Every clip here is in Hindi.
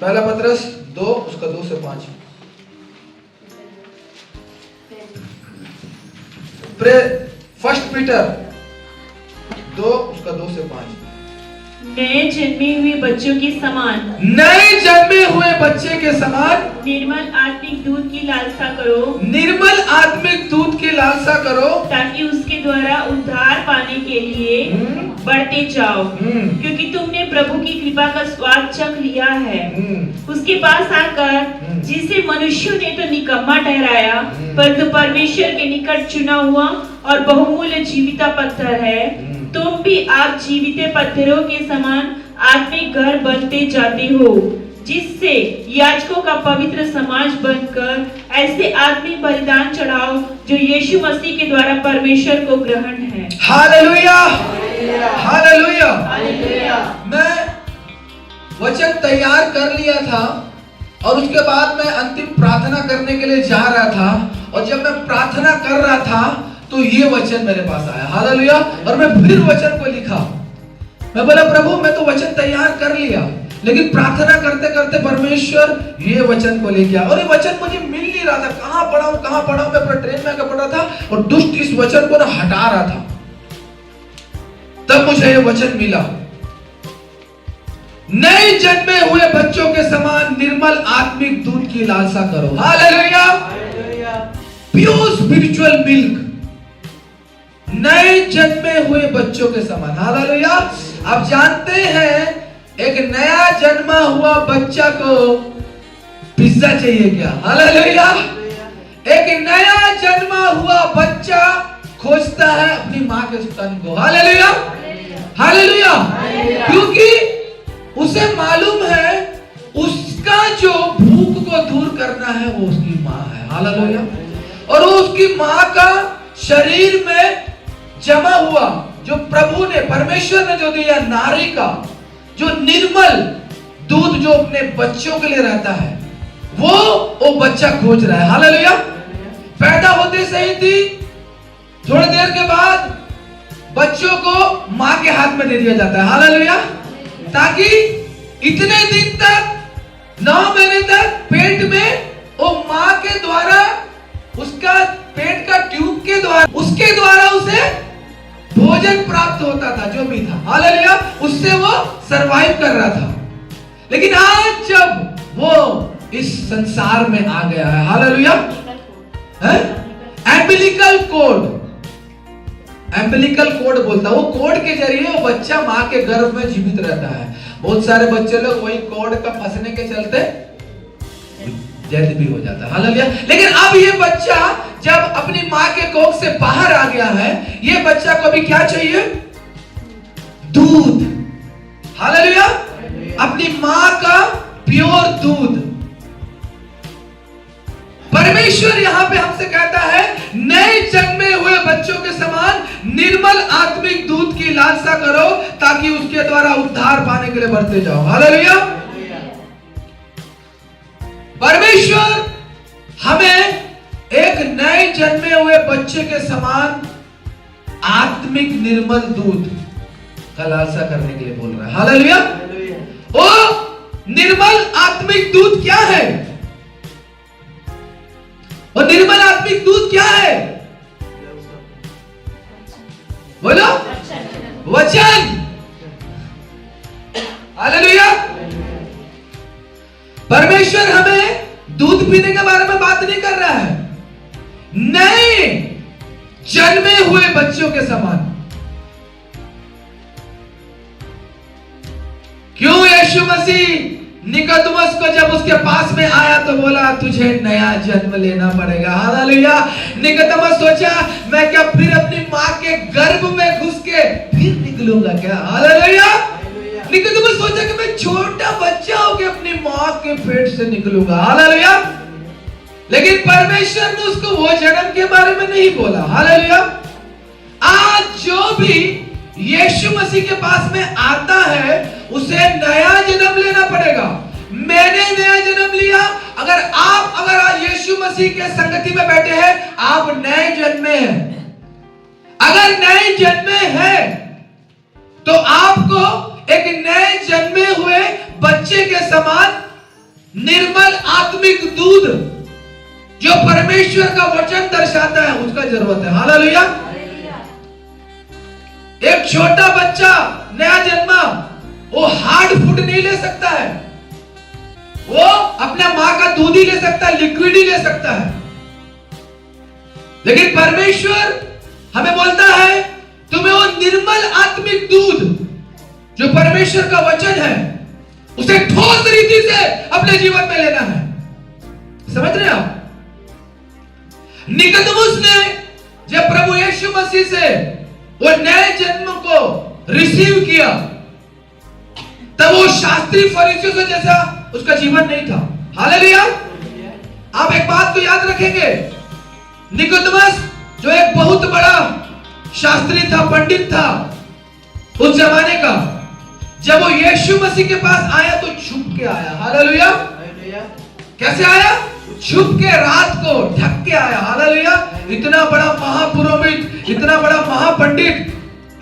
पहला पतरस 2 उसका 2 से 5। फर्स्ट पीटर 2 उसका 2 से 5। नए जन्मे हुए बच्चों के समान, नए जन्मे हुए बच्चे के समान निर्मल आत्मिक दूध की लालसा करो, निर्मल आत्मिक दूध की लालसा करो, ताकि उसके द्वारा उद्धार पाने के लिए बढ़ते जाओ, क्योंकि तुमने प्रभु की कृपा का स्वाद चख लिया है। उसके पास आकर जिसे मनुष्यों ने तो निकम्मा ठहराया, परंतु परमेश्वर के निकट चुना हुआ और बहुमूल्य जीविता पत्थर है, तुम भी आप जीवित पत्थरों के समान आत्मिक घर बनते जाते हो, जिससे याजकों का पवित्र समाज बनकर ऐसे आत्मिक बलिदान चढ़ाओ जो यीशु मसीह के द्वारा परमेश्वर को ग्रहण है। Hallelujah, hallelujah. मैं वचन तैयार कर लिया था और उसके बाद मैं अंतिम प्रार्थना करने के लिए जा रहा था, और जब मैं प्रार्थना कर रहा था तो ये वचन मेरे पास आया। हालेलुया। और मैं फिर वचन को लिखा। मैं बोला प्रभु मैं तो वचन तैयार कर लिया, लेकिन प्रार्थना करते करते परमेश्वर ये वचन को लेके आया, और ये वचन मुझे मिल नहीं रहा था। कहां पढ़ाऊं मैं अपना ट्रेन में आकर पढ़ा था और दुष्ट इस वचन को ना हटा रहा था। तब मुझे ये वचन मिला, नए जन्मे हुए बच्चों के समान निर्मल आत्मिक दूध की लालसा करो। हालेलुया। प्योर स्पिरिचुअल मिल्क, नए जन्मे हुए बच्चों के समान। हालेलुया। आप जानते हैं एक नया जन्मा हुआ बच्चा को पिज्जा चाहिए क्या? हालेलुया। एक नया जन्मा हुआ बच्चा खोजता है अपनी मां के स्तन को। Hallelujah, hallelujah. क्योंकि उसे मालूम है उसका जो भूख को दूर करना है वो उसकी मां है। हालेलुया। और वो उसकी मां का शरीर में जमा हुआ जो प्रभु ने, परमेश्वर ने जो दिया नारी का जो निर्मल दूध जो अपने बच्चों के लिए रहता है, वो बच्चा खोज रहा है। हालेलुया। पैदा होते से ही थी, थोड़ी देर के बाद बच्चों को मां के हाथ में दे दिया जाता है। हालेलुया। ताकि इतने दिन तक, 9 महीने तक पेट में वो मां के द्वारा, उसका पेट का ट्यूब के द्वारा, उसके द्वारा उसे भोजन प्राप्त होता था जो भी था। हालेलुया। उससे वो सरवाइव कर रहा था। लेकिन आज जब वो इस संसार में आ गया है, hallelujah, umbilical code, umbilical code बोलता है, वो कोड के जरिए वो बच्चा मां के गर्भ में जीवित रहता है। बहुत सारे बच्चे लोग वही कोड का फंसने के चलते डेथ भी हो जाता है। हालेलुया। लेकिन अब ये बच्चा जब अपनी मां के कोख से बाहर आ गया है, ये बच्चा को भी क्या चाहिए? दूध। हालेलुया। अपनी मां का प्योर दूध। परमेश्वर यहां पे हमसे कहता है नए जन्मे हुए बच्चों के समान निर्मल आत्मिक दूध की लालसा करो, ताकि उसके द्वारा उद्धार पाने के लिए बढ़ते जाओ। हालेलुया। परमेश्वर हमें एक नए जन्मे हुए बच्चे के समान आत्मिक निर्मल दूध का लालसा करने के लिए बोल रहा है। हालेलुया। वो निर्मल आत्मिक दूध क्या है? वो निर्मल आत्मिक दूध क्या है? बोलो, वचन। हालेलुया। परमेश्वर हमें दूध पीने के बारे में बात नहीं कर रहा है, नए जन्मे हुए बच्चों के समान। क्यों यीशु मसीह निकोदेमुस को जब उसके पास में आया तो बोला तुझे नया जन्म लेना पड़ेगा। हालेलुया। निकोदेमुस सोचा मैं क्या फिर अपनी मां के गर्भ में घुस के फिर निकलूंगा क्या? हालेलुया। निकोदेमुस सोचा कि मैं छोटा बच्चा होकर अपनी मां के पेट से निकलूंगा। हालेलुया। लेकिन परमेश्वर ने उसको वो जन्म के बारे में नहीं बोला। हालेलुया। आज जो भी यीशु मसीह के पास में आता है उसे नया जन्म लेना पड़ेगा। मैंने नया जन्म लिया। अगर आज यीशु मसीह के संगति में बैठे हैं, आप नए जन्मे हैं। अगर नए जन्मे हैं तो आपको एक नए जन्मे हुए बच्चे के समान निर्मल आत्मिक दूध जो परमेश्वर का वचन दर्शाता है उसका जरूरत है। हालेलुया। एक छोटा बच्चा नया जन्मा वो हार्ड फूड नहीं ले सकता है, वो अपने मां का दूध ही ले सकता है, लिक्विड ही ले सकता है। लेकिन परमेश्वर हमें बोलता है तुम्हें वो निर्मल आत्मिक दूध जो परमेश्वर का वचन है उसे ठोस रीति से अपने जीवन में लेना है। समझ रहे हैं आप? निकोदेमुस ने जब प्रभु यीशु मसीह से वो नए जन्म को रिसीव किया तब वो शास्त्री फरीसियों से जैसा उसका जीवन नहीं था। हालेलुया। आप एक बात को याद रखेंगे, निकोदेमुस जो एक बहुत बड़ा शास्त्री था, पंडित था उस जमाने का, जब वो यीशु मसीह के पास आया तो छुप के आया। हालेलुया। कैसे आया? छुप के, रात को ढक के आया। हालेलुया। इतना बड़ा महापुरोहित, इतना बड़ा महापंडित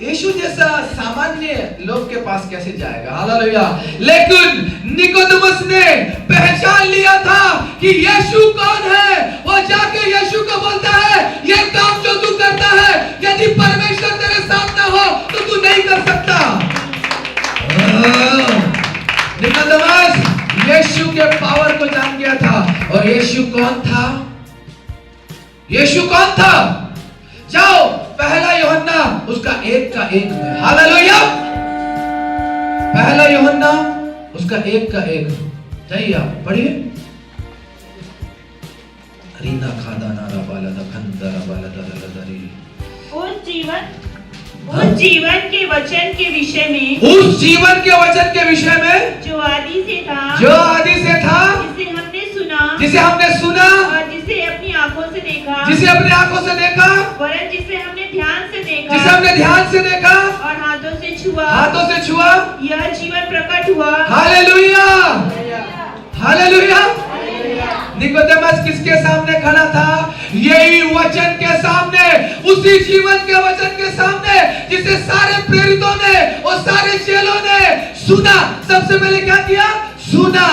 यीशु जैसा सामान्य लोग के पास कैसे जाएगा? हालेलुया। लेकिन निकोदेमुस ने पहचान लिया था कि यीशु कौन है। वो जाके यीशु को बोलता है ये काम जो तू करता है यदि परमेश्वर तेरे साथ ना हो तो तू नहीं कर सकता। निकोदेमुस यीशु के पावर को जान गया था। और यीशु कौन था? यीशु कौन था? जाओ पहला यूहन्ना उसका 1:1 में। हालेलुया। पहला यूहन्ना उसका 1:1 जाइए आप पढ़िए। रीना खादाना रबाला दखंदा रबाला दरलदरी। उस जीवन के वचन के विषय में, उस जीवन के वचन के विषय में जो आदि से था, जो आदि से था, जिसे हमने सुना, जिसे हमने सुना और जिसे अपनी आंखों से देखा, जिसे अपनी आंखों से देखा, वरन जिसे हमने ध्यान से देखा, जिसे हमने ध्यान से देखा और हाथों से छुआ, हाथों से छुआ, यह जीवन प्रकट हुआ। हालेलुया। हालेलुया। निकोदेमुस किसके सामने खड़ा था? यही वचन के सामने, उसी जीवन के वचन के सामने जिसे सारे प्रेरितों ने और सारे चेलों ने सुना। सबसे पहले क्या किया? सुना।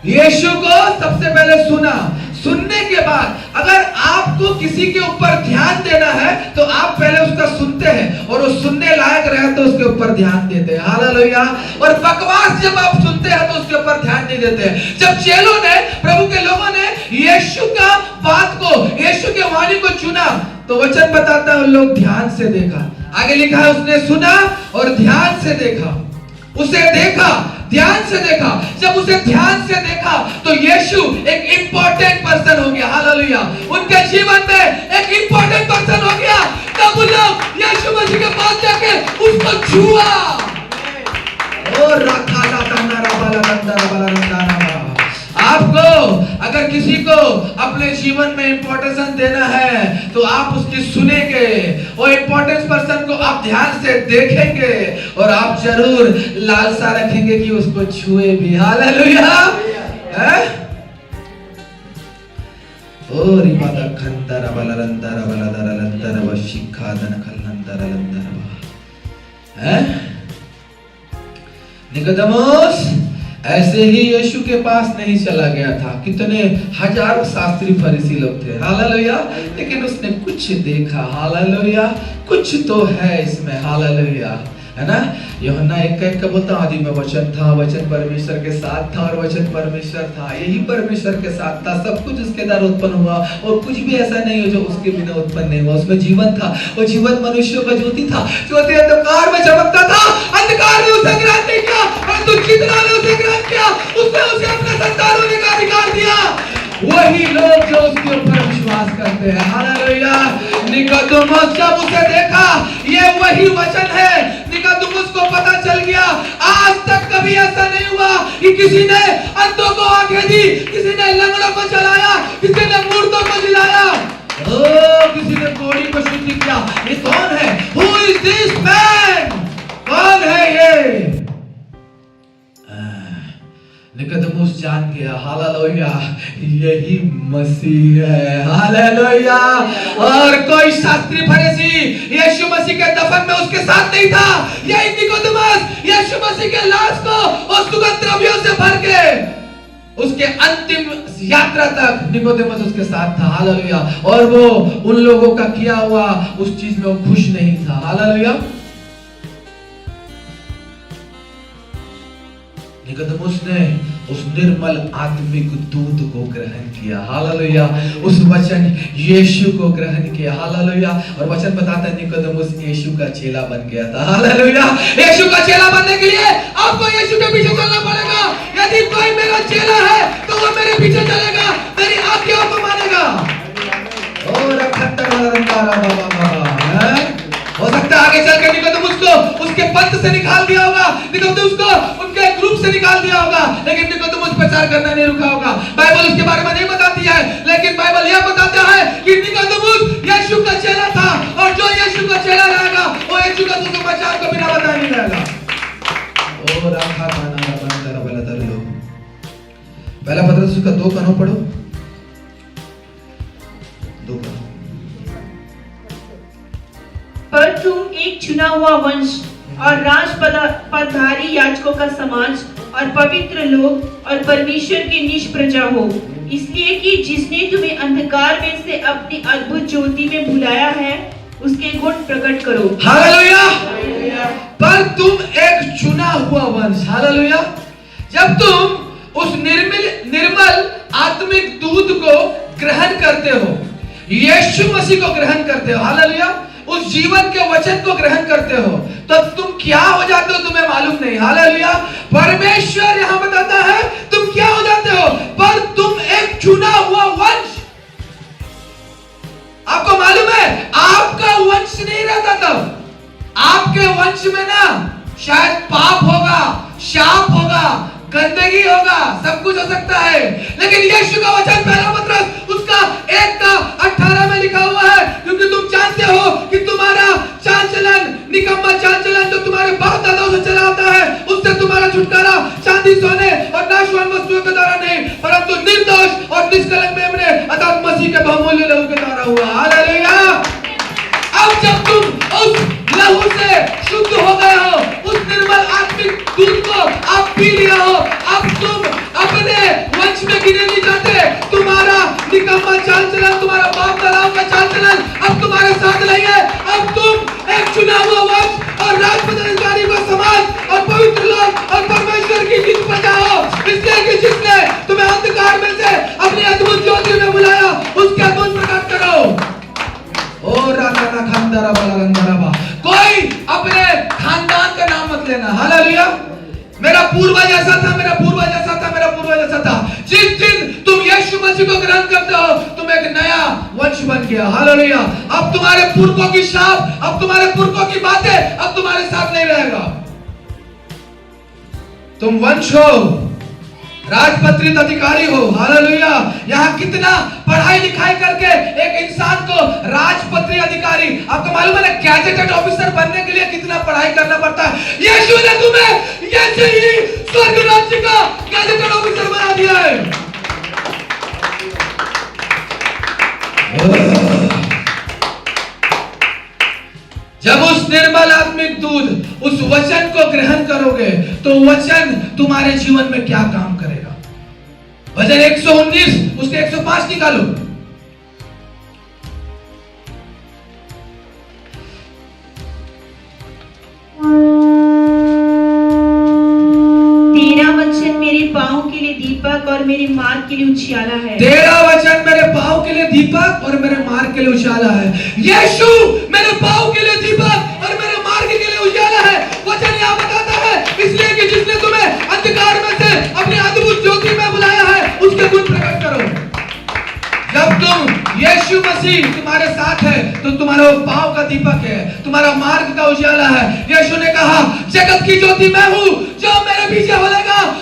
यीशु को सबसे पहले सुना। सुनने के बाद अगर आपको किसी के ऊपर ध्यान देना है तो आप पहले उसका सुनते हैं और वो सुनने लायक रहे तो उसके ऊपर ध्यान देते हैं। हालेलुया। और बकवास जब आप सुनते हैं तो उसके ऊपर ध्यान नहीं देते हैं। जब चेलों ने, प्रभु के लोगों ने यीशु का बात को, यीशु के वाणी को चुना तो वचन बताता है उन लोग ध्यान से देखा। आगे लिखा है उसने सुना और ध्यान से देखा। उसे देखा, ध्यान से देखा। जब उसे ध्यान से देखा तो यीशु एक इंपॉर्टेंट पर्सन हो गया। हालेलुया। उनके जीवन में एक इंपॉर्टेंट पर्सन हो गया। तब उन लोग यीशु मसीह के पास जाके उसको छुआ और रखा आपको अगर किसी को अपने जीवन में इंपॉर्टेंस देना है तो आप उसकी सुनेंगे और इंपॉर्टेंस पर्सन को आप ध्यान से देखेंगे और आप जरूर लालसा रखेंगे कि उसको छुए भी। हालेलुया। और इबादत खंदर बलरंदर बलदरलंदर व शिखादन खलंदर लंदर है। निकोदेमुस ऐसे ही यीशु के पास नहीं चला गया था। कितने हजारों शास्त्री फरीसी लोग थे। हालेलुया। लेकिन उसने कुछ देखा। हालेलुया। कुछ तो है इसमें। हालेलुया। है ना? यूहन्ना 1:1 का बोलता आदि में वचन था, वचन परमेश्वर के साथ था और वचन परमेश्वर था। यही परमेश्वर के साथ था। सब कुछ उसके द्वारा उत्पन्न हुआ और कुछ भी ऐसा नहीं हो जो उसके बिना उत्पन्न नहीं हुआ। उसमें जीवन था और जीवन मनुष्यों का ज्योति था। ज्योति अंधकार में चमकता था, अंधकार ने उसे ग्रहण नहीं किया, परंतु जितना ने उसे ग्रहण किया उसने उसे अपने संतान होने का अधिकार दिया। वही लोग जो उसके ऊपर विश्वास करते हैं। हालेलुया। निकोदेमुस जब उसे देखा, ये वही वचन है। निकोदेमुस को पता चल गया आज तक कभी ऐसा नहीं हुआ कि किसी ने अंधों को आंखें दी, किसी ने लंगड़ों को चलाया, किसी ने मूर्तों को जिलाया, किसी ने कोढ़ी को शुद्ध किया। ये कौन है? Who is this man? कौन है ये? निकोदेमुस जान गया। हालेलुया। यही मसीह है। हालेलुया। और कोई शास्त्री फरीसी यीशु मसीह के दफन में उसके साथ नहीं था। यही निकोदेमुस यीशु मसीह के लाश को और सुगंध द्रव्यों से भर के उसके अंतिम यात्रा तक निकोदेमस उसके साथ था। हालेलुया। और वो उन लोगों का किया हुआ उस चीज में वो खुश नहीं था। हालेलुया। निकोदेमस ने उस निर्मल आत्मिक दूध को ग्रहण किया। हालेलुया। उस वचन यीशु को ग्रहण किया। हालेलुया। और वचन बताता है निकोदेमस यीशु का चेला बन गया था। हालेलुया। यीशु का चेला बनने के लिए आपको यीशु के पीछे चलना पड़ेगा। यदि कोई मेरा चेला है तो वो मेरे पीछे चलेगा, मेरी आज्ञाओं को मानेगा। और हो सकता है आगे चल के निकोदेमस को उसके पंथ से निकाल दिया होगा, निकोदेमस को उनके ग्रुप से निकाल दिया होगा, लेकिन निकोदेमस प्रचार करना नहीं रुका होगा। बाइबल उसके बारे में नहीं बताती है, लेकिन बाइबल यह बताता है कि निकोदेमस यीशु का चेला था, और जो यीशु का चेला रहेगा वो यीशु का सुसमाचार को बिना बताए नहीं रहेगा। और आखा खाना बंदर वाला दरियो। पहला पत्रस उसका 2 कनो पढ़ो, 2 कनो। पर तुम एक चुना हुआ वंश और राजपदधारी याजकों का समाज और पवित्र लोग और परमेश्वर की निज प्रजा हो, इसलिए कि जिसने तुम्हें अंधकार में से अपनी अद्भुत ज्योति में बुलाया है उसके गुण प्रकट करो। हालेलुया। पर तुम एक चुना हुआ वंश। हालेलुया। जब तुम उस निर्मल आत्मिक दूध को ग्रहण करते हो, यीशु मसीह को ग्रहण करते हो, हालेलुया, उस जीवन के वचन को ग्रहण करते हो, तो तुम क्या हो जाते हो तुम्हें मालूम नहीं। हालेलुया। परमेश्वर यहां बताता है तुम क्या हो जाते हो, पर तुम एक चुना हुआ वंश। आपको मालूम है आपका वंश नहीं रहता, तब आपके वंश में ना शायद पाप होगा, शाप होगा, गंदगी होगा, सब कुछ हो सकता है, लेकिन यीशु का वचन पहला पत्रस उसका 1:18 में लिखा हुआ है, क्योंकि तुम जानते हो कि तुम्हारा चाल चलन, निकम्मा चाल चलन जो तुम्हारे बाप दादाओं से चला आता है, उससे तुम्हारा छुटकारा चांदी सोने और नाशवान वस्तुओं के द्वारा नहीं, परंतु निर्दोष और निष्कलंक मेमने अर्थात मसीह के बहुमूल्य लहू के द्वारा हुआ। हालेलुया। अब जब तुम उस लहू से शुद्ध हो गए हो, उस निर्मल आत्मिक दूध को आप पी लिया हो, अब तुम अपने वंश में गिने नहीं जाते। तुम्हारा निकम्मा चाल चलन, तुम्हारा बाप दादाओं का चाल चलन अब तुम्हारे साथ नहीं है। अब तुम एक चुना हुआ वंश और राजपदधारी का समाज और पवित्र लोग और परमेश्वर की निज प्रजा हो, इसलिए कि जिसने तुम्हें अंधकार में से अपनी अद्भुत ज्योति में बुलाया उसके गुण प्रकट करो। कोई अपने खानदान का नाम मत लेना। हालेलुया। मेरा पूर्वज ऐसा था, मेरा पूर्वज ऐसा था, मेरा पूर्वज ऐसा था। जिस दिन तुम यीशु मसीह को ग्रहण करते हो, तुम एक नया वंश बन गया। हालेलुया। अब तुम्हारे पुरखों की शाप, अब तुम्हारे पुरखों की बातें अब तुम्हारे साथ नहीं रहेगा। तुम वंश हो, राजपत्रित अधिकारी हो। हालेलुया। यहाँ कितना पढ़ाई लिखाई करके एक इंसान को राजपत्रित अधिकारी, आपको मालूम है ना गैजेटेड ऑफिसर बनने के लिए कितना पढ़ाई करना पड़ता है। यीशु ने तुम्हें ऐसे ही स्वर्ग राज्य का गैजेटेड ऑफिसर बना दिया है। जब उस निर्मल आत्मिक दूध, उस वचन को ग्रहण करोगे, तो वचन तुम्हारे जीवन में क्या काम करेगा। भजन 119 उसके 105 निकालो। तेरा वचन मेरे पाँव के लिए दीपक और मेरे मार्ग के लिए उजियाला है। तेरा वचन मेरे पाँव के लिए दीपक और मेरे मार्ग के लिए उजियाला है। यीशु मेरे पाँव के लिए दीपक और मेरे मार्ग के लिए उजियाला है। वचन यहाँ बताता है, इसलिए कि जिसने तुम्हें अंधकार में से अपनी अद्भुत ज्योति में बुलाया है उसके गुण प्रकट करो। जब तुम यीशु मसीह तुम्हारे साथ है तो तुम्हारा पाँव का दीपक है, तुम्हारा मार्ग का उजियाला है। यीशु ने कहा जगत की ज्योति मैं हूँ, जो मेरे पीछे होगा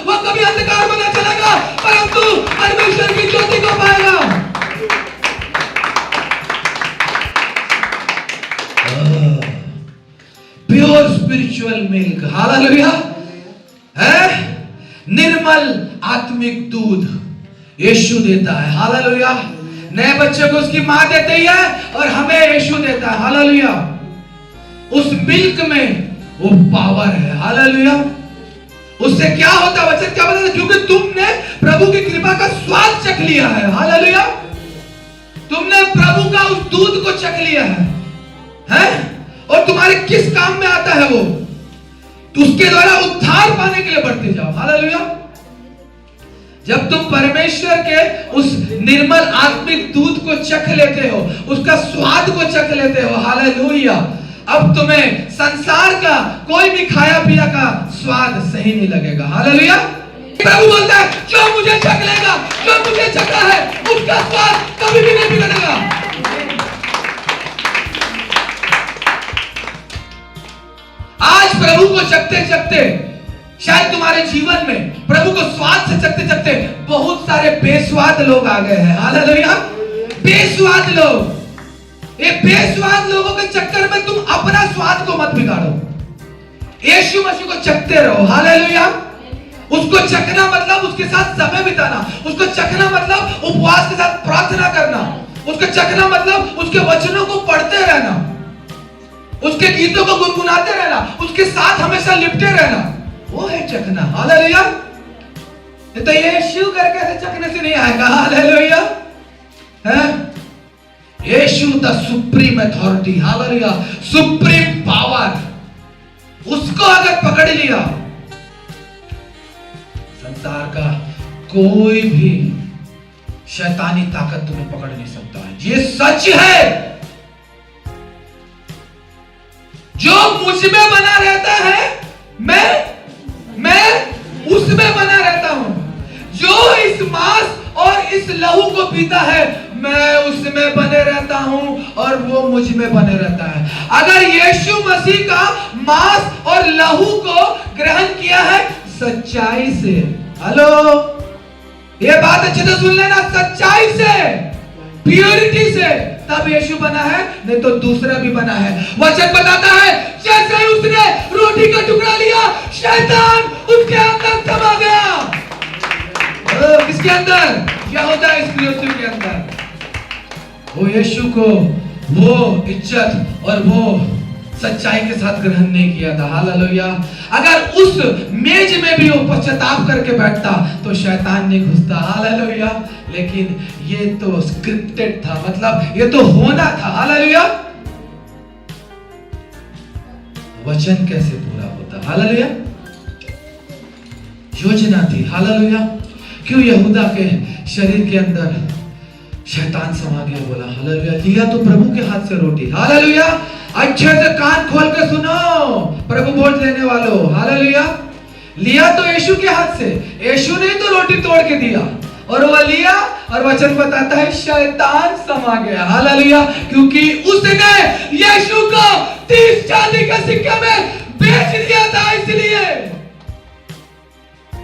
वो कभी अंधकार में न चलेगा, परंतु परमेश्वर की ज्योति को पाएगा। Pure spiritual milk. हालेलुया। है निर्मल आत्मिक दूध यीशु देता है। हालेलुया। नए बच्चे को उसकी मां देती है और हमें यीशु देता है। हालेलुया। उस मिल्क में वो पावर है। हालेलुया। उससे क्या होता है, वचन क्या बताता है, क्योंकि तुमने प्रभु की कृपा का स्वाद चख लिया है, हालेलुया। तुमने प्रभु का उस दूध को चख लिया है? और तुम्हारे किस काम में आता है वो? तो उसके द्वारा उद्धार पाने के लिए बढ़ते जाओ, हालेलुया। जब तुम परमेश्वर के उस निर्मल आत्मिक दूध को चख लेते हो, उसका स्वाद को चख लेते हो, हालेलुया, अब तुम्हें संसार का कोई भी खाया पिया का स्वाद सही नहीं लगेगा, हालेलुया। प्रभु बोलता है जो मुझे चख लेगा, जो मुझे चखा है, उसका स्वाद कभी भी नहीं बिगड़ेगा। आज प्रभु को चखते चखते शायद तुम्हारे जीवन में प्रभु को स्वाद से चखते चखते बहुत सारे बेस्वाद लोग आ गए हैं, हालेलुया। बेस्वाद लोग, ये बेस्वाद लोगों के चक्कर में तुम अपना स्वाद को मत बिगाड़ो। यीशु मसीह को चखते रहो, हालेलुया। उसको चखना मतलब उसके साथ समय बिताना, उसको चखना मतलब उपवास के साथ प्रार्थना करना, उसको चखना मतलब उसके वचनों को पढ़ते रहना, उसके गीतों को गुनगुनाते रहना, उसके साथ हमेशा लिपटे रहना, वो है चखना, हालेलुया। तो यीशु करके ऐसे चखने से नहीं आएगा, hallelujah. Yeshu the supreme authority, hallelujah, supreme power, उसको अगर पकड़ लिया, संसार का कोई भी शैतानी ताकत तुम्हें पकड़ नहीं सकता है। ये सच है। जो मुझ में बना रहता है, मैं उसमें बना रहता हूं। जो इस मांस और इस लहू को पीता है, मैं उसमें बने रहता हूं और वो मुझ में बने रहता है। अगर यीशु मसीह का मांस और लहू को ग्रहण किया है सच्चाई से, हेलो, ये बात अच्छे से सुन लेना, सच्चाई से, प्योरिटी से, तब यीशु बना है, नहीं तो दूसरा भी बना है। वचन बताता है जैसे ही उसने रोटी का टुकड़ा लिया, शैतान उसके अंदर समा गया। किसके अंदर? यहूदा इस्करियोती के अंदर। वो यीशु को वो इज्जत और वो सच्चाई के साथ ग्रहण नहीं किया था, हालेलुया। अगर उस मेज में भी वो पश्चाताप करके बैठता तो शैतान नहीं घुसता, हालेलुया। लेकिन ये तो स्क्रिप्टेड था, मतलब ये तो होना था, हालेलुया। वचन कैसे पूरा होता, हालेलुया। योजना थी, हालेलुया। क्यों यहूदा के शरीर के अंदर शैतान समा गया, बोला हालेलुया। लिया तो प्रभु के हाथ से रोटी, हालेलुया। अच्छे से कान खोल के सुनो प्रभु भोज लेने वालों, हालेलुया। लिया तो यीशु के हाथ से, यीशु ने तो रोटी तोड़ के दिया और वो लिया, और वचन बताता है शैतान समा गया, हालेलुया। क्योंकि उसने यीशु को 30 चांदी के सिक्के में बेच दिया था, इसलिए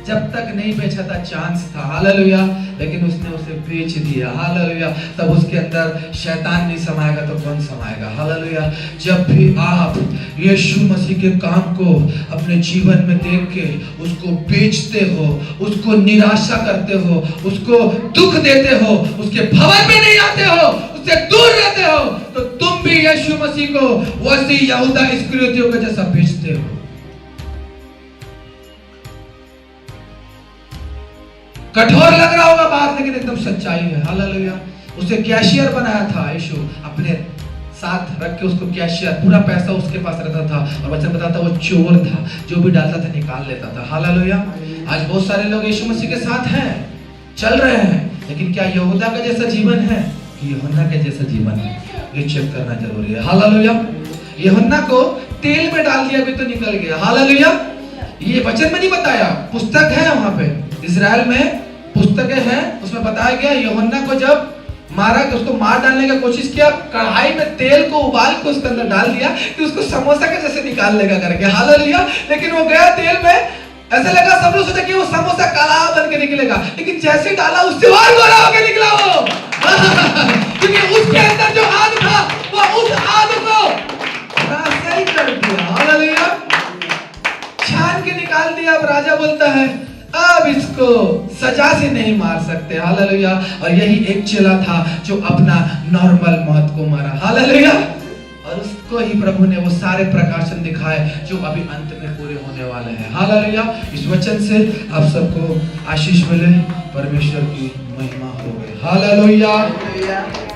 जब तक नहीं बेचा था चांस था, हालेलुया। लेकिन उसने उसे बेच दिया, हालेलुया। तब उसके अंदर शैतान नहीं समाएगा तो कौन समाएगा, हालेलुया। जब भी आप यीशु मसीह के काम को अपने जीवन में देख के उसको बेचते हो, उसको निराशा करते हो, उसको दुख देते हो, उसके भवन में नहीं आते हो, उससे दूर रहते हो, तो तुम भी यीशु मसीह को वैसे यहूदा इस्करियोती के जैसा बेचते हो। कठोर लग रहा होगा बात, लेकिन एकदम सच्चाई है, हालेलुया। उसे कैशियर बनाया था यीशु, अपने साथ रख के उसको कैशियर, पूरा पैसा उसके पास रहता था, और वचन बताता वो चोर था, जो भी डालता था निकाल लेता था, हालेलुया। आज बहुत सारे लोग यीशु मसीह के साथ हैं, चल रहे हैं, लेकिन क्या यहूदा का जैसा जीवन है कि यूहन्ना के जैसा जीवन है? ये चेक करना जरूरी है, हालेलुया। यूहन्ना को तेल में डाल दिया भी तो निकल गया, हालेलुया। ये वचन में नहीं बताया, पुस्तक है वहां पे, इजराइल में पुस्तकें हैं, उसमें बताया गया यूहन्ना को जब मारा, उसको मार डालने की कोशिश किया, कढ़ाई में तेल को उबाल के उसके अंदर डाल दिया कि उसको समोसा के जैसे निकाल लेगा करके, हालेलुया। लेकिन वो गया तेल में, ऐसे लगा सब लोग सोचा कि वो समोसा काला बन के निकलेगा, लेकिन जैसे डाला उससे और गोरा होकर निकला वो क्योंकि उसके अंदर जो आग था वो उस आग को रासाई कर दिया, हालेलुया, छान के निकाल दिया। अब राजा बोलता है अब इसको सजा से नहीं मार सकते, हालेलुया। और यही एक चेला था जो अपना नॉर्मल मौत को मारा, हालेलुया। और उसको ही प्रभु ने वो सारे प्रकाशन दिखाए जो अभी अंत में पूरे होने वाले हैं, हालेलुया। इस वचन से आप सबको आशीष मिले। परमेश्वर की महिमा हो गई। हालेलुया।